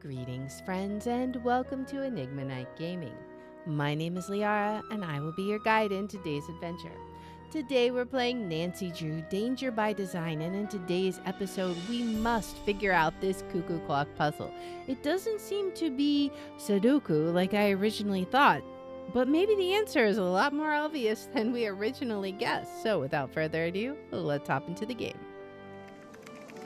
Greetings, friends, and welcome to Enigma Night Gaming. My name is Liara, and I will be your guide in today's adventure. Today we're playing Nancy Drew Danger by Design, and in today's episode we must figure out this cuckoo clock puzzle. It doesn't seem to be sudoku like I originally thought, but maybe the answer is a lot more obvious than we originally guessed. So without further ado, let's hop into the game.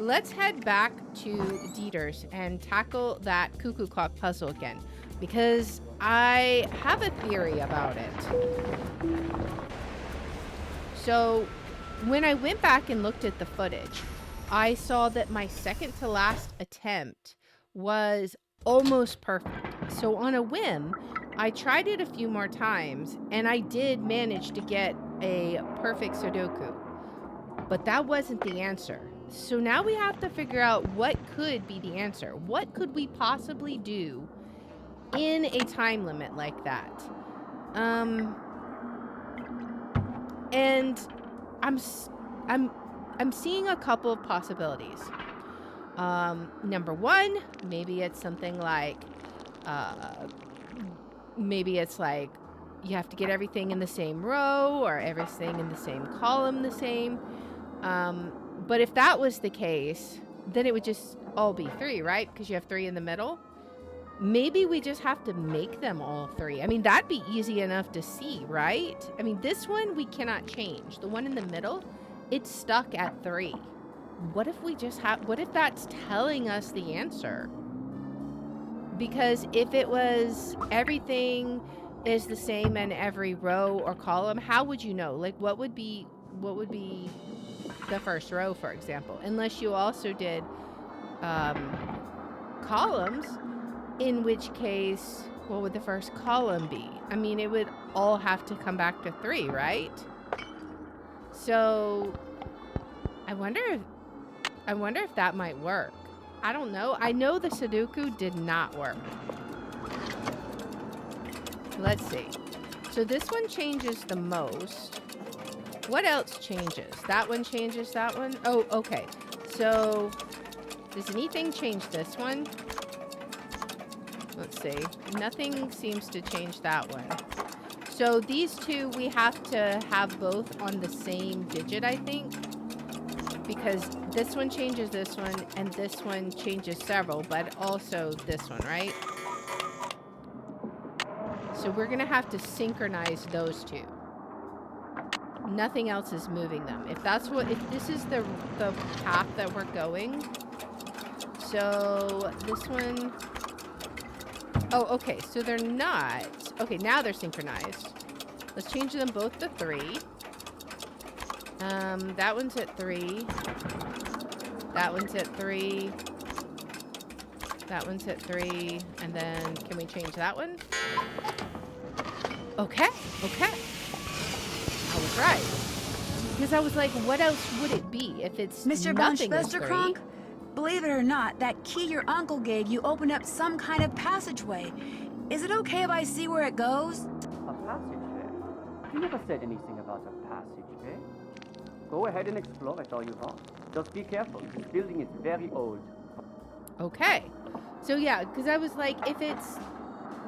Let's head back to Dieter's and tackle that cuckoo clock puzzle again, because I have a theory about it. So when I went back and looked at the footage, I saw that my second to last attempt was almost perfect. So on a whim, I tried it a few more times and I did manage to get a perfect Sudoku, but that wasn't the answer. So now we have to figure out what could be the answer. What could we possibly do in a time limit like that? And I'm seeing a couple of possibilities. Number one, maybe it's something like, you have to get everything in the same row or everything in the same column the same. But if that was the case, then it would just all be three, right? Because you have three in the middle. Maybe we just have to make them all three. I mean, that'd be easy enough to see, right? I mean, this one we cannot change. The one in the middle, it's stuck at 3. What if we just what if that's telling us the answer? Because if it was everything is the same in every row or column, how would you know? Like, what would be the first row, for example, unless you also did columns, in which case, what would the first column be? I mean, it would all have to come back to 3, right? So I wonder if that might work. I don't know. I know the Sudoku did not work. Let's see. So this one changes the most. What else changes? That one changes that one? Oh, okay. So, does anything change this one? Let's see. Nothing seems to change that one. So, these two, we have to have both on the same digit, I think. Because this one changes this one, and this one changes several, but also this one, right? So, we're going to have to synchronize those two. Nothing else is moving them. If this is the path that we're going. So this one. Oh, okay. So they're not. Okay, now they're synchronized. Let's change them both to 3. That one's at 3. That one's at 3. That one's at 3. And then can we change that one? Okay. Okay. I was right. Because I was like, what else would it be if it's Mr. nothing is 3? Kronk, believe it or not, that key your uncle gave you opened up some kind of passageway. Is it okay if I see where it goes? A passageway? You never said anything about a passageway. Go ahead and explore it all you want. Just be careful. This building is very old. Okay. So yeah, because I was like, if it's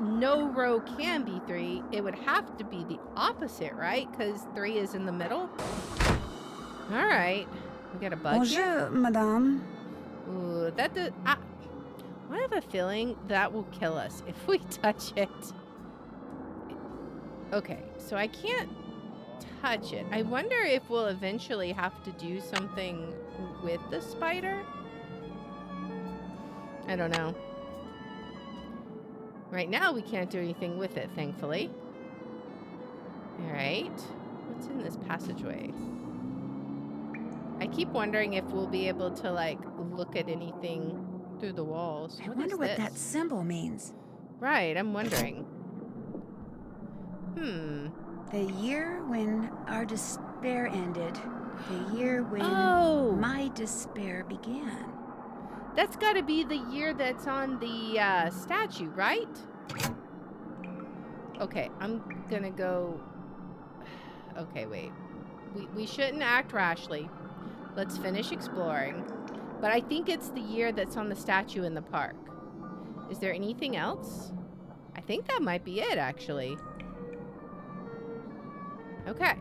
no row can be 3, it would have to be the opposite, right? Because 3 is in the middle. All right, we got a bug here. Bonjour, madame. Ooh, that does. I have a feeling that will kill us if we touch it. Okay, so I can't touch it. I wonder if we'll eventually have to do something with the spider. I don't know. Right now, we can't do anything with it, thankfully. All right. What's in this passageway? I keep wondering if we'll be able to, like, look at anything through the walls. I wonder what that symbol means. Right, I'm wondering. The year when our despair ended. The year when my despair began. That's got to be the year that's on the statue, right? Okay, I'm gonna go... Okay, wait. We shouldn't act rashly. Let's finish exploring. But I think it's the year that's on the statue in the park. Is there anything else? I think that might be it, actually. Okay.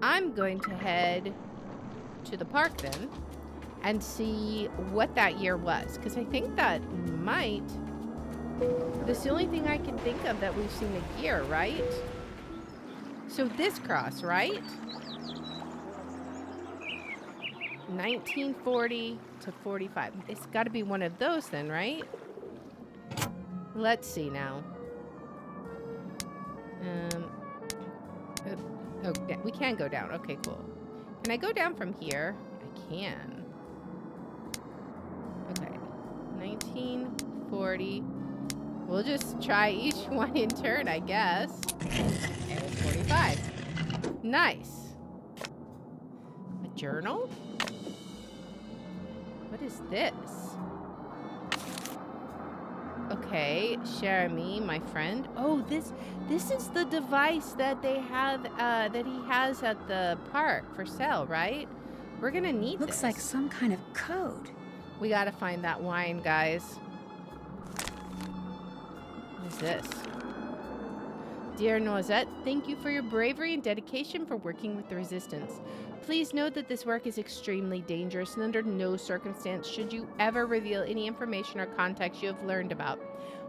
I'm going to head to the park then and see what that year was, because I think that might... That's the only thing I can think of that we've seen a year, right? So this cross, right? 1940 to 45. It's got to be one of those then, right? Let's see now. Oh, we can go down. Okay, cool. Can I go down from here? I can. Okay. 1940. We'll just try each one in turn, I guess. And it's 45. Nice. A journal? What is this? Okay, Jeremy, my friend. Oh, this is the device that they have, that he has at the park for sale, right? We're gonna need this. Looks like some kind of code. We gotta find that wine, guys. What is this? Dear Noisette, thank you for your bravery and dedication for working with the Resistance. Please note that this work is extremely dangerous, and under no circumstance should you ever reveal any information or context you have learned about.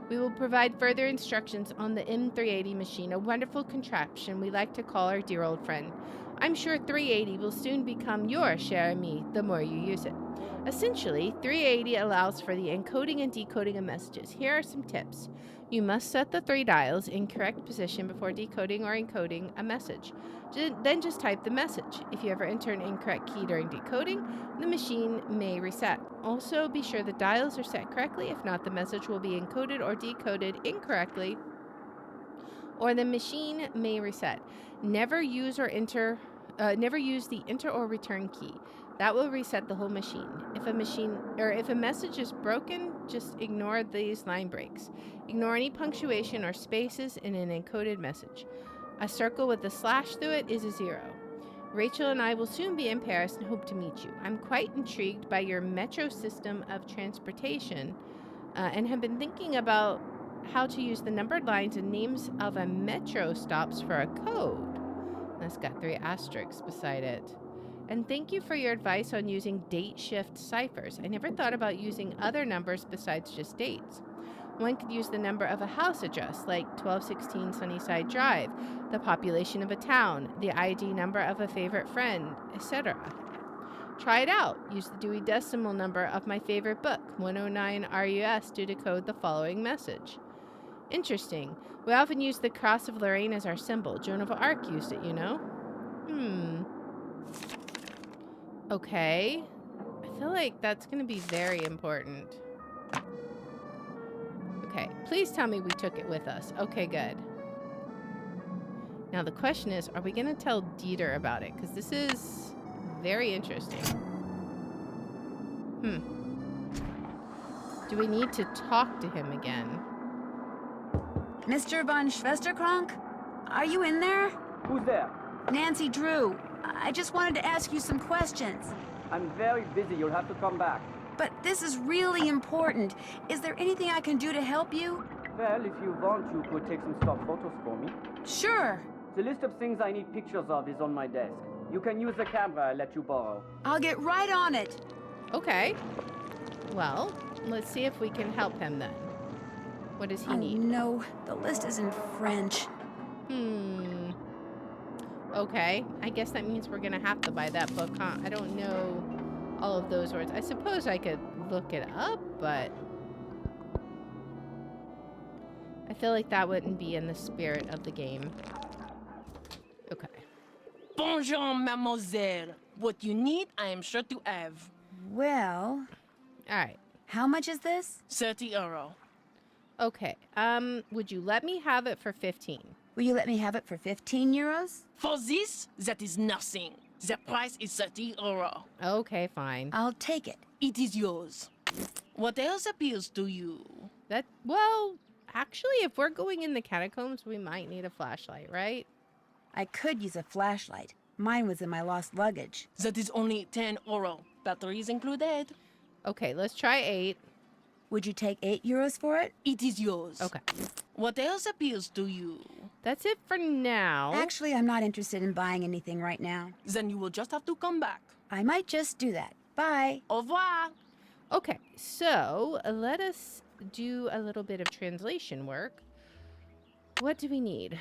We will provide further instructions on the M380 machine, a wonderful contraption we like to call our dear old friend. I'm sure 380 will soon become your cher ami the more you use it. Essentially, 380 allows for the encoding and decoding of messages. Here are some tips. You must set the 3 dials in correct position before decoding or encoding a message. Then just type the message. If you ever enter an incorrect key during decoding, the machine may reset. Also, be sure the dials are set correctly. If not, the message will be encoded or decoded incorrectly, or the machine may reset. Never use the enter or return key. That will reset the whole machine. If a message is broken, just ignore these line breaks. Ignore any punctuation or spaces in an encoded message. A circle with a slash through it is a 0. Rachel and I will soon be in Paris and hope to meet you. I'm quite intrigued by your metro system of transportation, and have been thinking about how to use the numbered lines and names of a metro stops for a code. That's got 3 asterisks beside it. And thank you for your advice on using date shift ciphers. I never thought about using other numbers besides just dates. One could use the number of a house address, like 1216 Sunnyside Drive, the population of a town, the ID number of a favorite friend, etc. Try it out. Use the Dewey Decimal number of my favorite book, 109 RUS, to decode the following message. Interesting. We often use the Cross of Lorraine as our symbol. Joan of Arc used it, you know? Okay. I feel like that's going to be very important. Okay, please tell me we took it with us. Okay, good. Now the question is, are we going to tell Dieter about it? Because this is very interesting. Do we need to talk to him again? Mr. von Schwesterkrank? Are you in there? Who's there? Nancy Drew. I just wanted to ask you some questions. I'm very busy. You'll have to come back. But this is really important. Is there anything I can do to help you? Well, if you want, you could take some stock photos for me. Sure. The list of things I need pictures of is on my desk. You can use the camera I let you borrow. I'll get right on it. Okay. Well, let's see if we can help him then. What does he need? No, the list is in French. Okay, I guess that means we're gonna have to buy that book, huh? I don't know all of those words. I suppose I could look it up, but I feel like that wouldn't be in the spirit of the game. Okay. Bonjour, mademoiselle. What you need, I am sure to have. Well, All right. how much is this? 30 euro. Okay. Would you let me have it for 15? Will you let me have it for 15 euros? For this, that is nothing. The price is 30 euro. Okay, fine. I'll take it. It is yours. What else appeals to you? Well, actually, if we're going in the catacombs, we might need a flashlight, right? I could use a flashlight. Mine was in my lost luggage. That is only 10 euro. Batteries included. Okay, let's try 8. Would you take €8 for it? It is yours. Okay. What else appeals to you? That's it for now. Actually, I'm not interested in buying anything right now. Then you will just have to come back. I might just do that. Bye. Au revoir. Okay, so let us do a little bit of translation work. What do we need?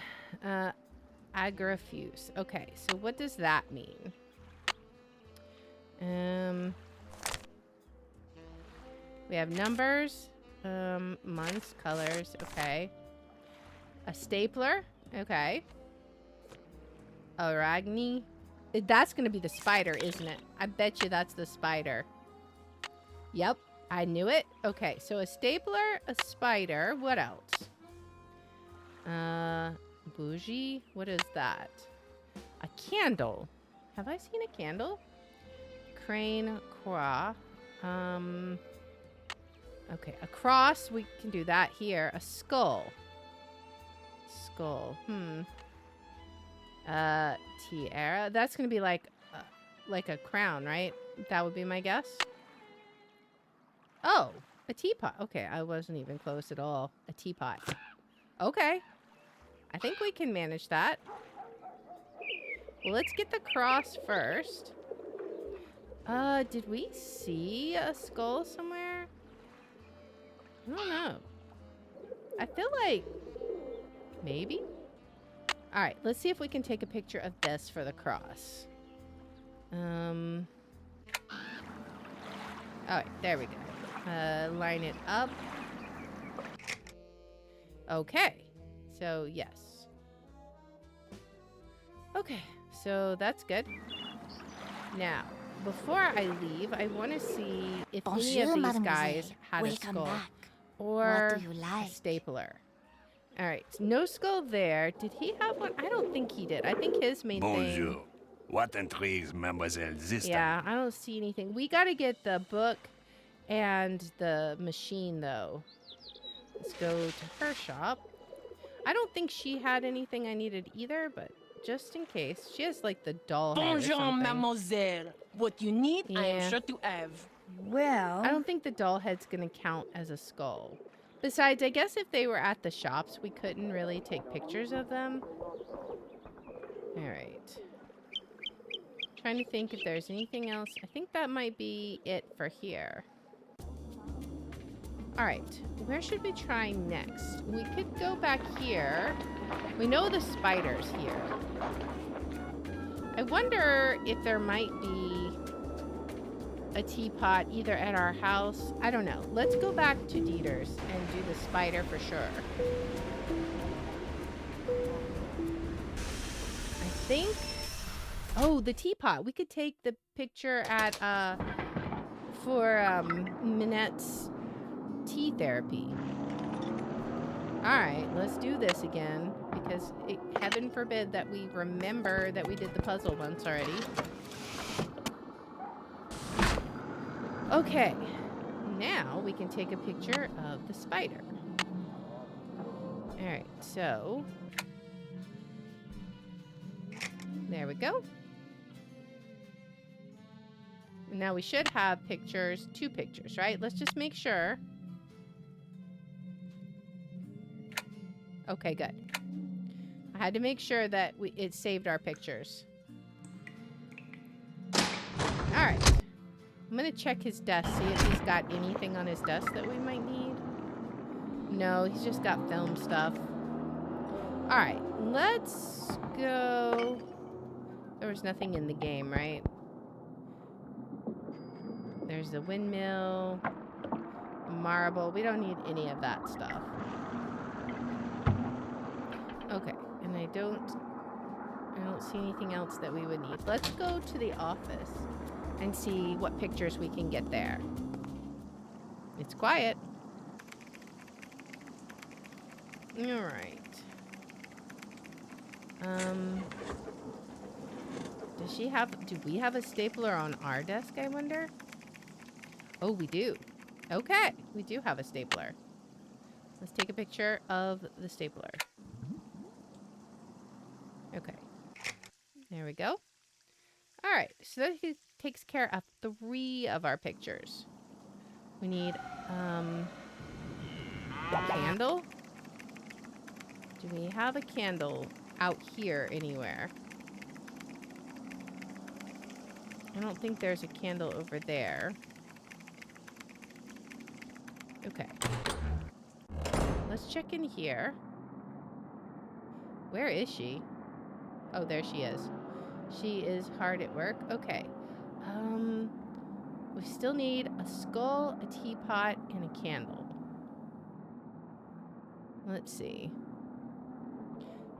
Agrafuse. Okay, so what does that mean? We have numbers, months, colors, okay. A stapler, okay. Arachne. That's going to be the spider, isn't it? I bet you that's the spider. Yep, I knew it. Okay, so a stapler, a spider. What else? Bougie? What is that? A candle. Have I seen a candle? Crane, croix. Okay, a cross. We can do that here. A skull. Skull. Tiara. That's gonna be like a crown, right? That would be my guess. Oh, a teapot. Okay, I wasn't even close at all. A teapot. Okay. I think we can manage that. Well, let's get the cross first. Did we see a skull somewhere? I don't know. I feel like maybe. All right, let's see if we can take a picture of this for the cross. All right, there we go. Line it up. Okay, so yes. Okay, so that's good. Now, before I leave, I want to see if any of these guys had a skull or a stapler. All right, no skull there. Did he have one? I don't think he did. I think his main thing... What intrigues Mademoiselle this Yeah, I don't see anything. We got to get the book and the machine, though. Let's go to her shop. I don't think she had anything I needed either, but just in case. She has, like, the doll head or Bonjour, something. mademoiselle. What you need, I Yeah. am sure to have. Well, I don't think the doll head's going to count as a skull. Besides, I guess if they were at the shops, we couldn't really take pictures of them. All right. Trying to think if there's anything else. I think that might be it for here. All right. Where should we try next? We could go back here. We know the spider's here. I wonder if there might be a teapot either at our house. I don't know. Let's go back to Dieter's and do the spider for sure. I think... Oh, the teapot. We could take the picture at, for, Minette's tea therapy. Alright, let's do this again. Because heaven forbid that we remember that we did the puzzle once already. Okay, now we can take a picture of the spider. Alright, so... There we go. Now we should have pictures, 2 pictures, right? Let's just make sure. Okay, good. I had to make sure that it saved our pictures. All right. I'm going to check his desk, see if he's got anything on his desk that we might need. No, he's just got film stuff. All right, let's go. There was nothing in the game, right? There's the windmill, marble. We don't need any of that stuff. Okay, and I don't see anything else that we would need. Let's go to the office and see what pictures we can get there. It's quiet. All right. Do we have a stapler on our desk, I wonder? Oh, we do. Okay, we do have a stapler. Let's take a picture of the stapler. Okay. There we go. All right, so that takes care of 3 of our pictures. We need, a candle? Do we have a candle out here anywhere? I don't think there's a candle over there. Okay. Let's check in here. Where is she? Oh, there she is. She is hard at work. Okay. We still need a skull, a teapot, and a candle. Let's see.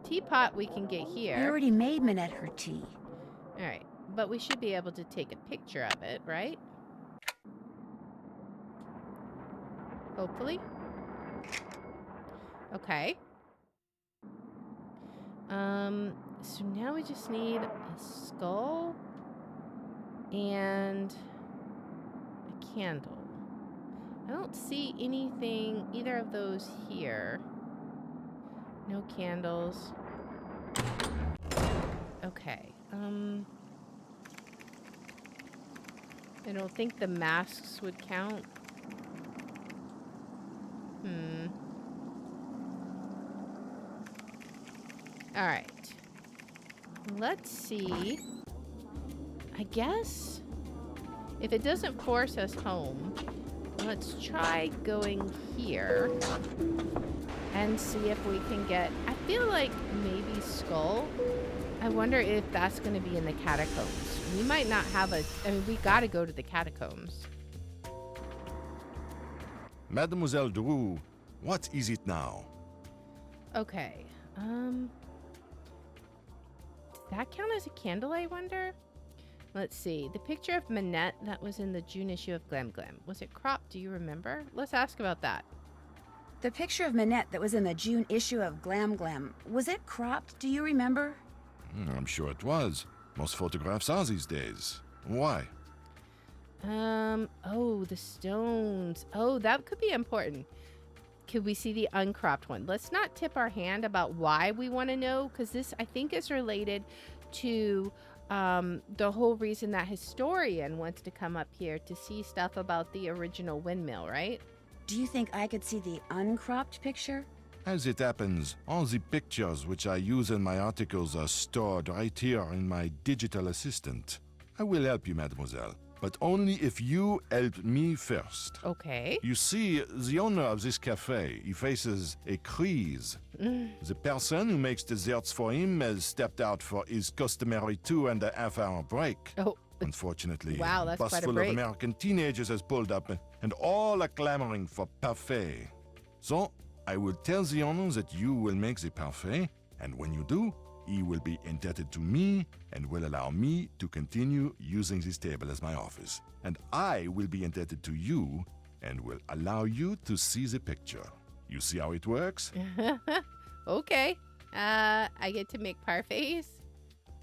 Teapot we can get here. I already made Minette her tea. All right. But we should be able to take a picture of it, right? Hopefully. Okay. So now we just need a skull and a candle. I don't see anything, either of those here. No candles. Okay. I don't think the masks would count. All right. Let's see. I guess if it doesn't force us home, let's try going here and see if we can get, I feel like maybe skull. I wonder if that's going to be in the catacombs. We might not have a, I mean, we got to go to the catacombs. Mademoiselle Drew, what is it now? Okay. Does that count as a candle, I wonder? Let's see. The picture of Minette that was in the June issue of Glam Glam. Was it cropped? Do you remember? Let's ask about that. The picture of Minette that was in the June issue of Glam Glam, was it cropped? Do you remember? I'm sure it was. Most photographs are these days. Why? Oh, the stones. Oh, that could be important. Could we see the uncropped one? Let's not tip our hand about why we want to know, because this, I think, is related to the whole reason that historian wants to come up here to see stuff about the original windmill, right? Do you think I could see the uncropped picture? As it happens, all the pictures which I use in my articles are stored right here in my digital assistant. I will help you, mademoiselle, but only if you help me first. Okay. You see, the owner of this cafe, he faces a crise. The person who makes desserts for him has stepped out for his customary 2.5-hour break. Oh. Unfortunately, Wow, that's a bus quite a full break. of American teenagers has pulled up, and all are clamoring for parfait. So, I will tell the owner that you will make the parfait, and when you do, he will be indebted to me and will allow me to continue using this table as my office. And I will be indebted to you and will allow you to see the picture. You see how it works? Okay. I get to make parfaits.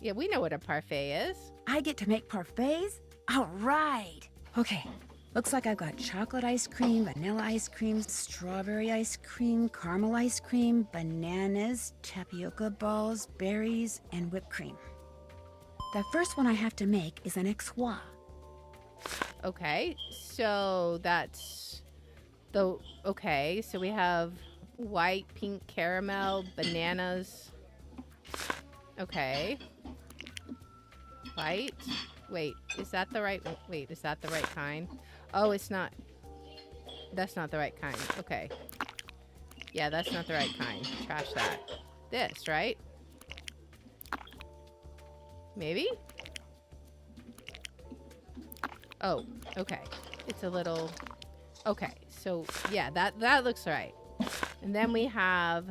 Yeah, we know what a parfait is. I get to make parfaits? All right. Okay. Looks like I've got chocolate ice cream, vanilla ice cream, strawberry ice cream, caramel ice cream, bananas, tapioca balls, berries, and whipped cream. The first one I have to make is an X-Wa. Okay, so that's the, okay, so we have white, pink caramel, bananas. Okay. White. Wait, is that the right, wait, is that the right kind? Oh, it's not. That's not the right kind. Okay. Yeah, that's not the right kind. Trash that. This, right? Maybe? Oh, okay. It's a little... Okay, so yeah, that looks right. And then we have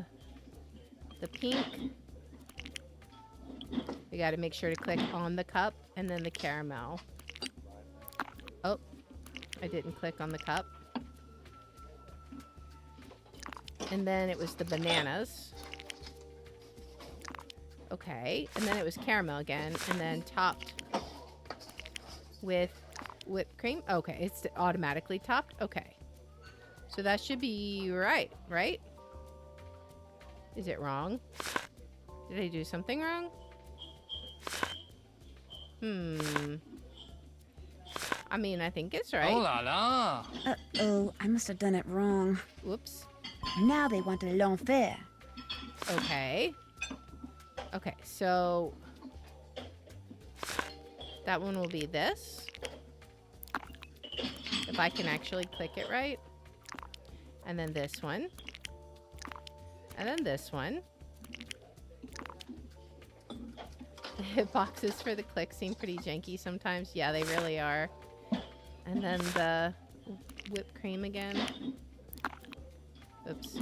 the pink. We got to make sure to click on the cup and then the caramel. Oh, I didn't click on the cup. And then it was the bananas. Okay, and then it was caramel again, and then topped with whipped cream. Okay, it's automatically topped. Okay. So that should be right? Is it wrong? Did I do something wrong? I mean, I think it's Oh right. la la. Uh-oh, I must have done it wrong. Whoops. Now they want l'enfer. Okay. Okay, so that one will be this. If I can actually click it right. And then this one. And then this one. The hitboxes for the click seem pretty janky sometimes. Yeah, they really are. And then the whipped cream again. Oops.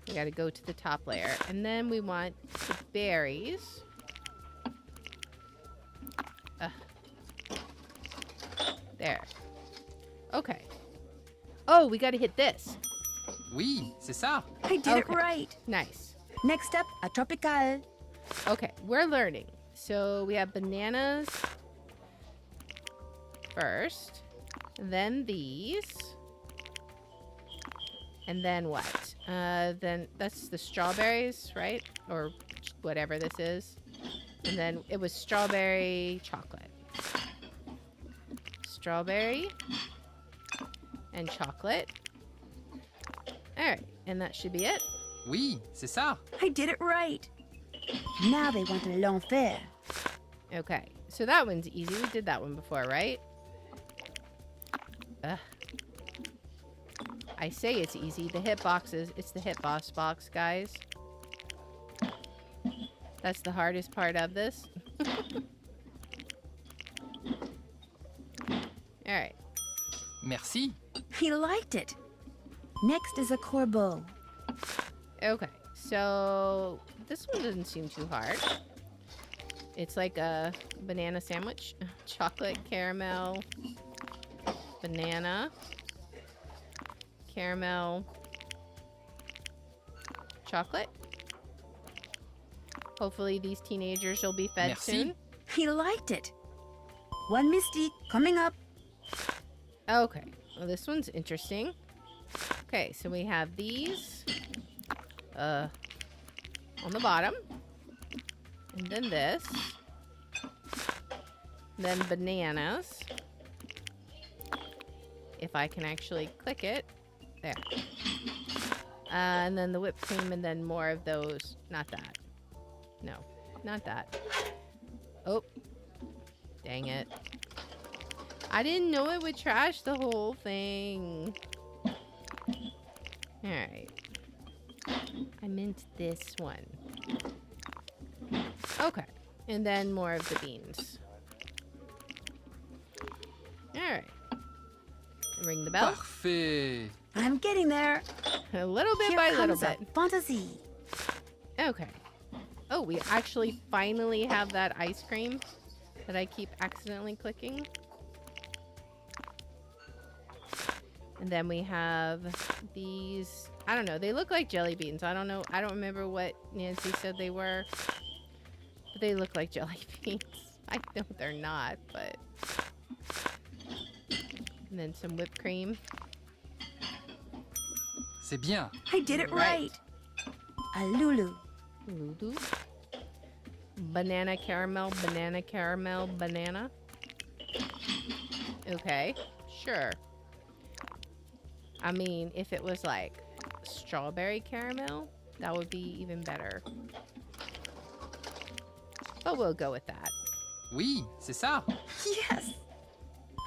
We gotta go to the top layer. And then we want the berries. There. Okay. Oh, we gotta hit this. Oui, c'est ça. I did it Okay. right. Nice. Next up, a tropical. Okay, we're learning. So we have bananas first, then these, and then what? Then that's the strawberries, right? Or whatever this is. And then it was strawberry chocolate. Strawberry and chocolate. All right, and that should be it. Oui, c'est ça. I did it right. Now they want l'enfer. Okay, so that one's easy. We did that one before, right? Ugh. I say it's easy. The hitboxes, it's the hitbox box, guys. That's the hardest part of this. All right. Merci. He liked it. Next is a corbeau. Okay, so this one doesn't seem too hard. It's like a banana sandwich. Chocolate, caramel, banana, caramel, chocolate. Hopefully these teenagers will be fed Merci. soon. He liked it. One mystique coming up. Okay, well this one's interesting. Okay, so we have these on the bottom. And then this. Then bananas. If I can actually click it. There. And then the whipped cream and then more of those. Not that. No, not that. Oh. Dang it. I didn't know it would trash the whole thing. Alright. I meant this one. Okay. And then more of the beans. Alright. Ring the bell. Parfait. I'm getting there. A little bit Here by little comes bit. a fantasy. Okay. Oh, we actually finally have that ice cream that I keep accidentally clicking. And then we have these, I don't know, they look like jelly beans. I don't know, I don't remember what Nancy said they were, but they look like jelly beans. I know they're not, but. And then some whipped cream. C'est bien. I did it Right. right. A Lulu. Lulu. Banana caramel, banana caramel, banana. Okay, sure. I mean, if it was like strawberry caramel, that would be even better. But we'll go with that. Oui, c'est ça. Yes.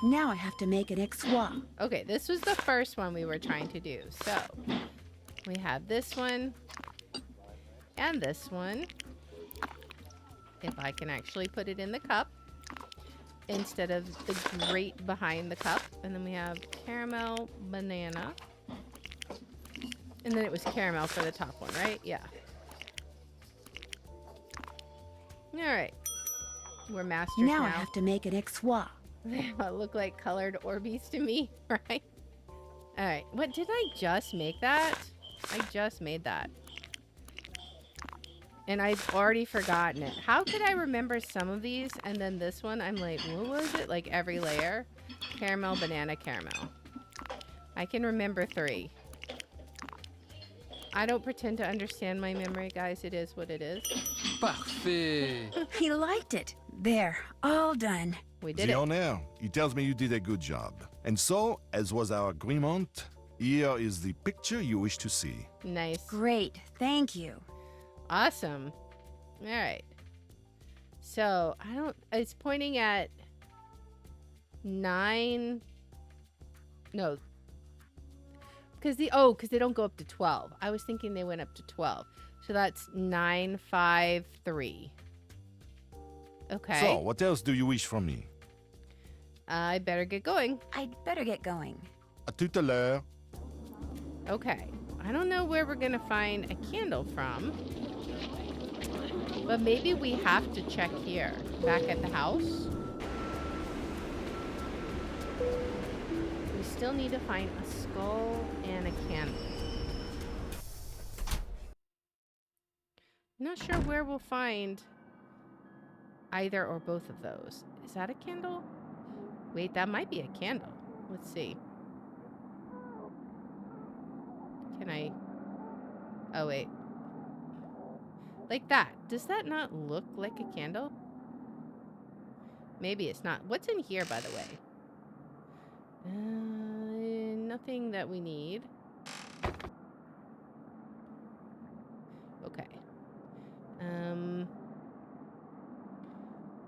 Now I have to make an X-Wa. Okay, this was the first one we were trying to do. So, we have this one and this one. If I can actually put it in the cup instead of the grate behind the cup. And then we have caramel, banana. And then it was caramel for the top one, right? Yeah. All right. We're masters now. Now I have to make an X-Wa. They look like colored Orbeez to me, right? All right. What, did I just make that? I just made that. And I've already forgotten it. How could I remember some of these and then this one? I'm like, what was it? Like every layer? Caramel, banana, caramel. I can remember 3. I don't pretend to understand my memory, guys. It is what it is. Parfait. He liked it. There, all done. We did The it. owner, he tells me you did a good job. And so, as was our agreement, here is the picture you wish to see. Nice. Great, thank you. Awesome. All right. So, it's pointing at 9. No. Because they don't go up to 12. I was thinking they went up to 12. So that's 9, 5, 3. Okay. So, what else do you wish from me? I better get going. I'd better get going. À tout à l'heure. Okay. I don't know where we're going to find a candle from. But maybe we have to check here. Back at the house. We still need to find a skull and a candle. I'm not sure where we'll find either or both of those. Is that a candle? Wait, that might be a candle. Let's see. Can I... Oh, wait. Like that. Does that not look like a candle? Maybe it's not. What's in here, by the way? Nothing that we need. Okay.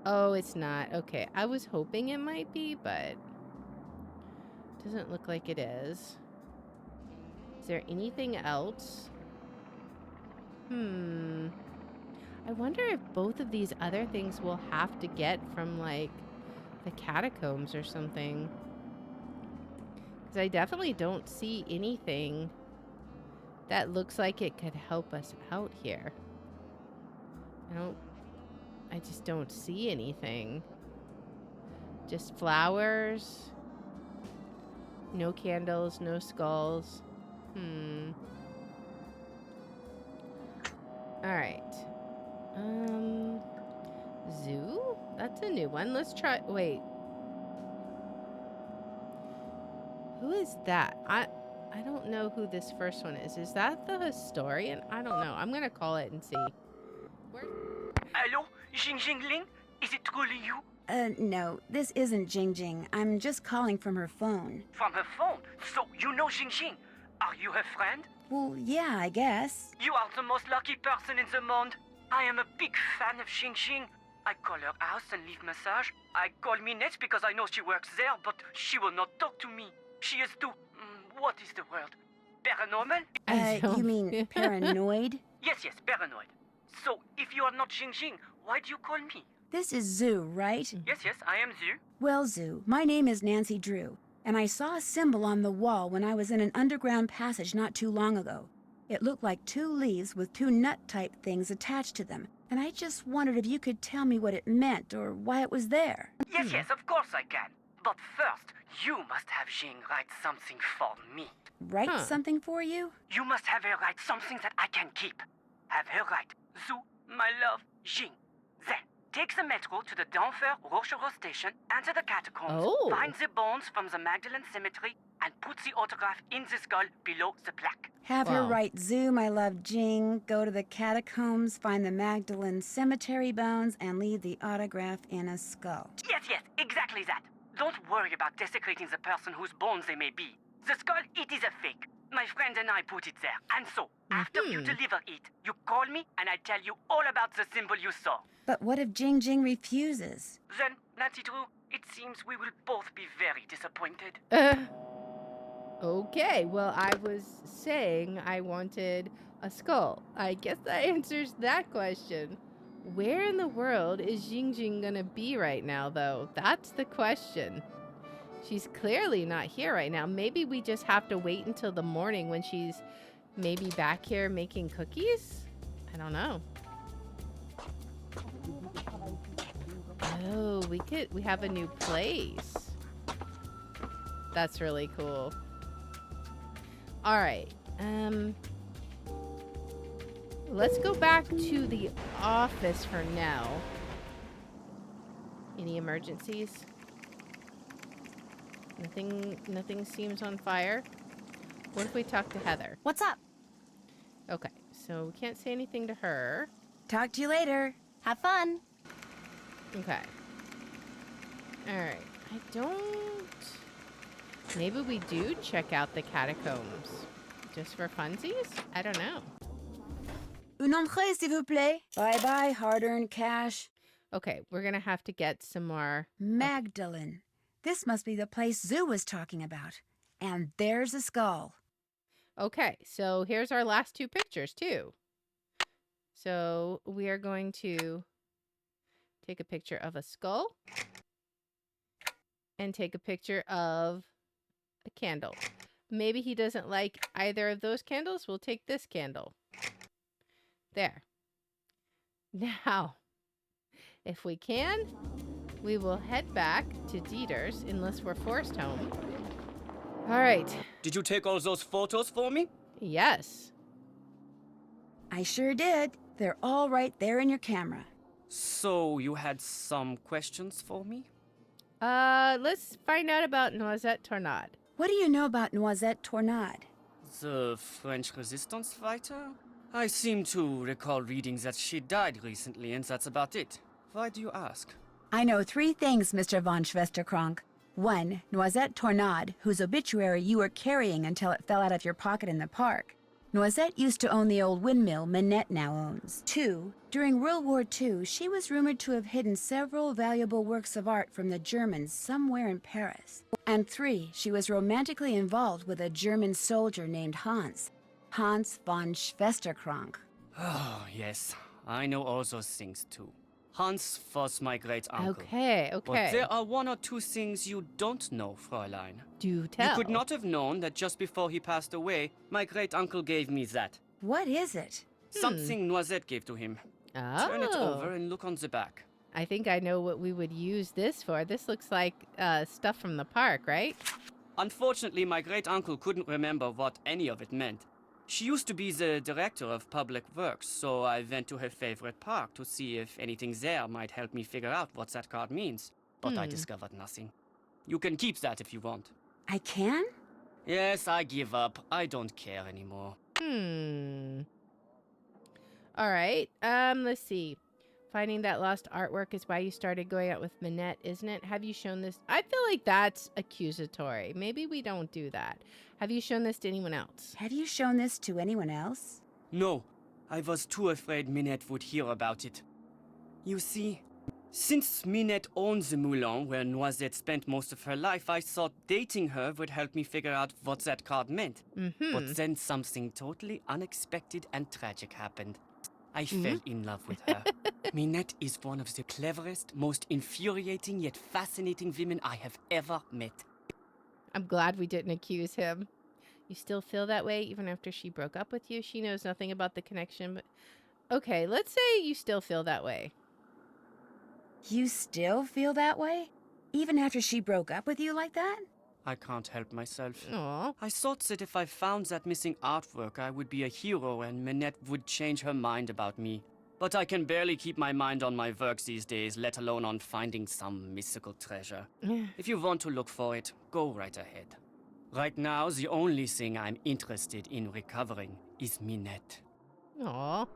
Oh, it's not. Okay. I was hoping it might be, but doesn't look like it is. Is there anything else? I wonder if both of these other things we'll have to get from, like, the catacombs or something. Because I definitely don't see anything that looks like it could help us out here. I just don't see anything. Just flowers. No candles, no skulls. Alright. Zoo? That's a new one. Let's try... Wait. Who is that? I don't know who this first one is. Is that the historian? I don't know. I'm gonna call it and see. Hello? Jing Jingling? Is it truly you? No, this isn't Jing Jing. I'm just calling from her phone. From her phone? So you know Jing Jing? Are you her friend? Well, yeah, I guess. You are the most lucky person in the monde. I am a big fan of Jing Jing. I call her house and leave massage. I call Minette because I know she works there, but she will not talk to me. She is too... what is the word? Paranormal? You mean paranoid? Yes, paranoid. So, if you are not Jing Jing, why do you call me? This is Zoo, right? Yes, I am Zhu. Well, Zoo, my name is Nancy Drew, and I saw a symbol on the wall when I was in an underground passage not too long ago. It looked like 2 leaves with 2 nut-type things attached to them, and I just wondered if you could tell me what it meant or why it was there. Yes, of course I can. But first, you must have Jing write something for me. Write something for you? You must have her write something that I can keep. Have her write, Zhu, my love, Jing. Then, take the metro to the Denver Rochereau station, enter the catacombs, find the bones from the Magdalene Cemetery, and put the autograph in the skull below the plaque. Have her write, Zoo, my love, Jing, go to the catacombs, find the Magdalene Cemetery bones, and leave the autograph in a skull. Yes, exactly that. Don't worry about desecrating the person whose bones they may be. The skull, it is a fake. My friend and I put it there. And so, after you deliver it, you call me and I tell you all about the symbol you saw. But what if Jing Jing refuses? Then, Nancy Drew, it seems we will both be very disappointed. Okay, well, I was saying I wanted a skull. I guess that answers that question. Where in the world is Jing Jing gonna be right now, though? That's the question. She's clearly not here right now. Maybe we just have to wait until the morning when she's maybe back here making cookies? I don't know. Oh, we have a new place. That's really cool. All right. Let's go back to the office for now. Any emergencies? Nothing seems on fire. What if we talk to Heather? What's up? Okay, so we can't say anything to her. Talk to you later. Have fun. Okay. Alright. I don't... Maybe we do check out the catacombs. Just for funsies? I don't know. Une entrée, s'il vous plaît. Bye-bye, hard-earned cash. Okay, we're gonna have to get some more... Magdalene. This must be the place Zoo was talking about. And there's a skull. Okay, so here's our last two pictures, too. So we are going to take a picture of a skull and take a picture of a candle. Maybe he doesn't like either of those candles. We'll take this candle. There. Now, if we can, we will head back to Dieter's unless we're forced home. All right. Did you take all those photos for me? Yes. I sure did. They're all right there in your camera. So, you had some questions for me? Let's find out about Noisette Tornade. What do you know about Noisette Tornade? The French resistance fighter? I seem to recall reading that she died recently, and that's about it. Why do you ask? I know 3 things, Mr. von Schwesterkrank. 1, Noisette Tornade, whose obituary you were carrying until it fell out of your pocket in the park. Noisette used to own the old windmill Minette now owns. 2, during World War II, she was rumored to have hidden several valuable works of art from the Germans somewhere in Paris. And 3, she was romantically involved with a German soldier named Hans von Schwesterkrank. Oh, yes. I know all those things, too. Hans was my great-uncle. Okay. But there are 1 or 2 things you don't know, Fräulein. Do tell. You could not have known that just before he passed away, my great-uncle gave me that. What is it? Something Noisette gave to him. Oh. Turn it over and look on the back. I think I know what we would use this for. This looks like stuff from the park, right? Unfortunately, my great-uncle couldn't remember what any of it meant. She used to be the director of public works, so I went to her favorite park to see if anything there might help me figure out what that card means. But I discovered nothing. You can keep that if you want. I can? Yes, I give up. I don't care anymore. All right. Let's see. Finding that lost artwork is why you started going out with Minette, isn't it? Have you shown this? I feel like that's accusatory. Maybe we don't do that. Have you shown this to anyone else? Have you shown this to anyone else? No, I was too afraid Minette would hear about it. You see, since Minette owns the moulin where Noisette spent most of her life, I thought dating her would help me figure out what that card meant. But then something totally unexpected and tragic happened. I fell in love with her. Minette is one of the cleverest, most infuriating yet fascinating women I have ever met. I'm glad we didn't accuse him. You still feel that way even after she broke up with you? She knows nothing about the connection, but... Okay, let's say you still feel that way. You still feel that way? Even after she broke up with you like that? I can't help myself. Aw. I thought that if I found that missing artwork, I would be a hero and Minette would change her mind about me. But I can barely keep my mind on my work these days, let alone on finding some mystical treasure. If you want to look for it, go right ahead. Right now, the only thing I'm interested in recovering is Minette. Aw.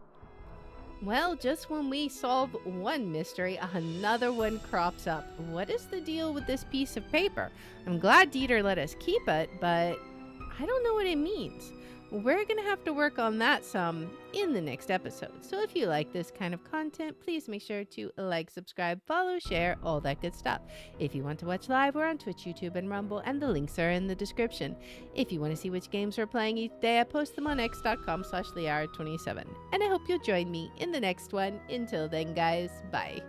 Well, just when we solve one mystery, another one crops up. What is the deal with this piece of paper? I'm glad Dieter let us keep it, but I don't know what it means. We're going to have to work on that some in the next episode. So if you like this kind of content, please make sure to like, subscribe, follow, share, all that good stuff. If you want to watch live, we're on Twitch, YouTube, and Rumble, and the links are in the description. If you want to see which games we're playing each day, I post them on x.com/liara27. And I hope you'll join me in the next one. Until then, guys, bye.